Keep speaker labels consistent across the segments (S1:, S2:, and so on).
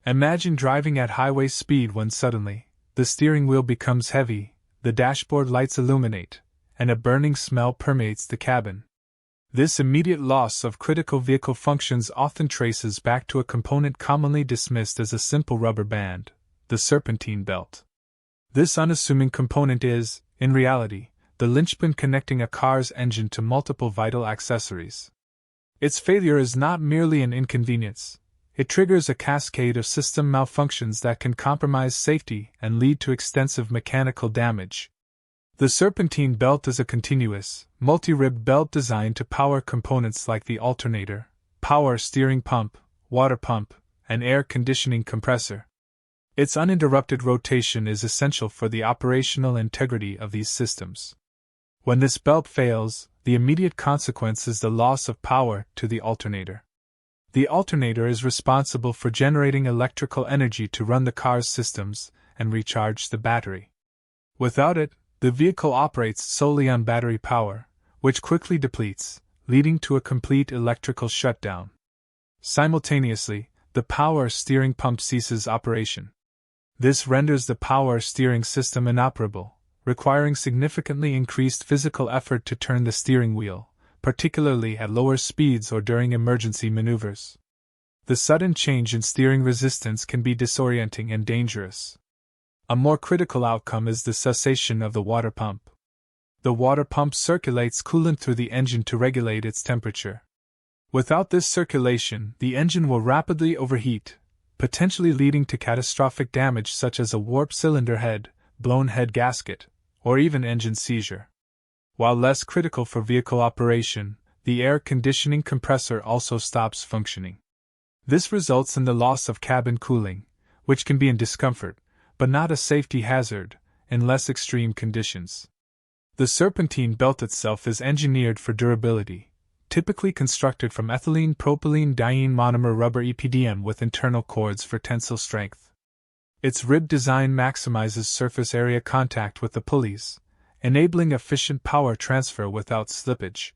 S1: Imagine driving at highway speed when suddenly, the steering wheel becomes heavy, the dashboard lights illuminate, and a burning smell permeates the cabin. This immediate loss of critical vehicle functions often traces back to a component commonly dismissed as a simple rubber band, the serpentine belt. This unassuming component is, in reality, the linchpin connecting a car's engine to multiple vital accessories. Its failure is not merely an inconvenience, it triggers a cascade of system malfunctions that can compromise safety and lead to extensive mechanical damage. The serpentine belt is a continuous, multi-ribbed belt designed to power components like the alternator, power steering pump, water pump, and air conditioning compressor. Its uninterrupted rotation is essential for the operational integrity of these systems. When this belt fails, the immediate consequence is the loss of power to the alternator. The alternator is responsible for generating electrical energy to run the car's systems and recharge the battery. Without it, the vehicle operates solely on battery power, which quickly depletes, leading to a complete electrical shutdown. Simultaneously, the power steering pump ceases operation. This renders the power steering system inoperable, requiring significantly increased physical effort to turn the steering wheel, particularly at lower speeds or during emergency maneuvers. The sudden change in steering resistance can be disorienting and dangerous. A more critical outcome is the cessation of the water pump. The water pump circulates coolant through the engine to regulate its temperature. Without this circulation, the engine will rapidly overheat, potentially leading to catastrophic damage such as a warped cylinder head, blown head gasket, or even engine seizure. While less critical for vehicle operation, the air conditioning compressor also stops functioning. This results in the loss of cabin cooling, which can be a discomfort, but not a safety hazard, in less extreme conditions. The serpentine belt itself is engineered for durability, typically constructed from ethylene propylene diene monomer rubber EPDM with internal cords for tensile strength. Its rib design maximizes surface area contact with the pulleys, enabling efficient power transfer without slippage.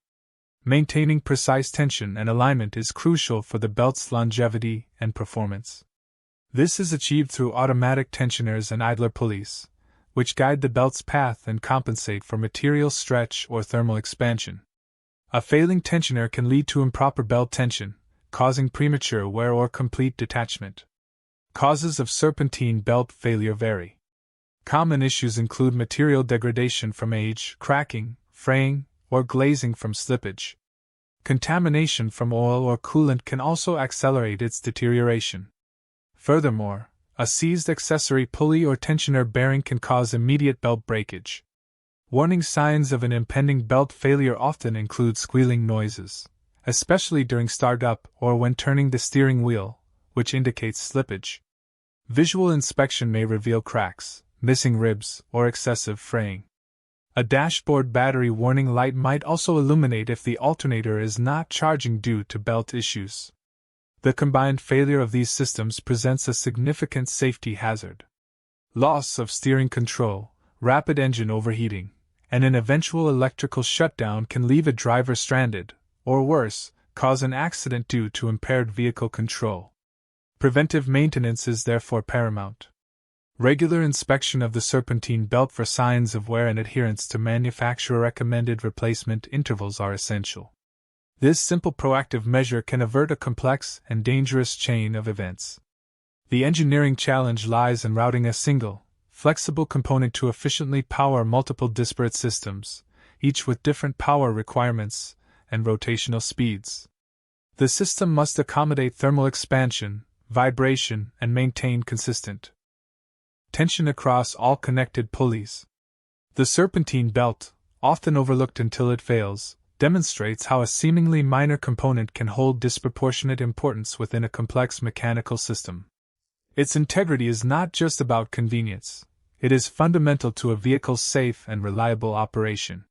S1: Maintaining precise tension and alignment is crucial for the belt's longevity and performance. This is achieved through automatic tensioners and idler pulleys, which guide the belt's path and compensate for material stretch or thermal expansion. A failing tensioner can lead to improper belt tension, causing premature wear or complete detachment. Causes of serpentine belt failure vary. Common issues include material degradation from age, cracking, fraying, or glazing from slippage. Contamination from oil or coolant can also accelerate its deterioration. Furthermore, a seized accessory pulley or tensioner bearing can cause immediate belt breakage. Warning signs of an impending belt failure often include squealing noises, especially during startup or when turning the steering wheel, which indicates slippage. Visual inspection may reveal cracks, missing ribs, or excessive fraying. A dashboard battery warning light might also illuminate if the alternator is not charging due to belt issues. The combined failure of these systems presents a significant safety hazard. Loss of steering control, rapid engine overheating, and an eventual electrical shutdown can leave a driver stranded, or worse, cause an accident due to impaired vehicle control. Preventive maintenance is therefore paramount. Regular inspection of the serpentine belt for signs of wear and adherence to manufacturer-recommended replacement intervals are essential. This simple proactive measure can avert a complex and dangerous chain of events. The engineering challenge lies in routing a single, flexible component to efficiently power multiple disparate systems, each with different power requirements and rotational speeds. The system must accommodate thermal expansion, vibration, and maintain consistent tension across all connected pulleys. The serpentine belt, often overlooked until it fails, demonstrates how a seemingly minor component can hold disproportionate importance within a complex mechanical system. Its integrity is not just about convenience, it is fundamental to a vehicle's safe and reliable operation.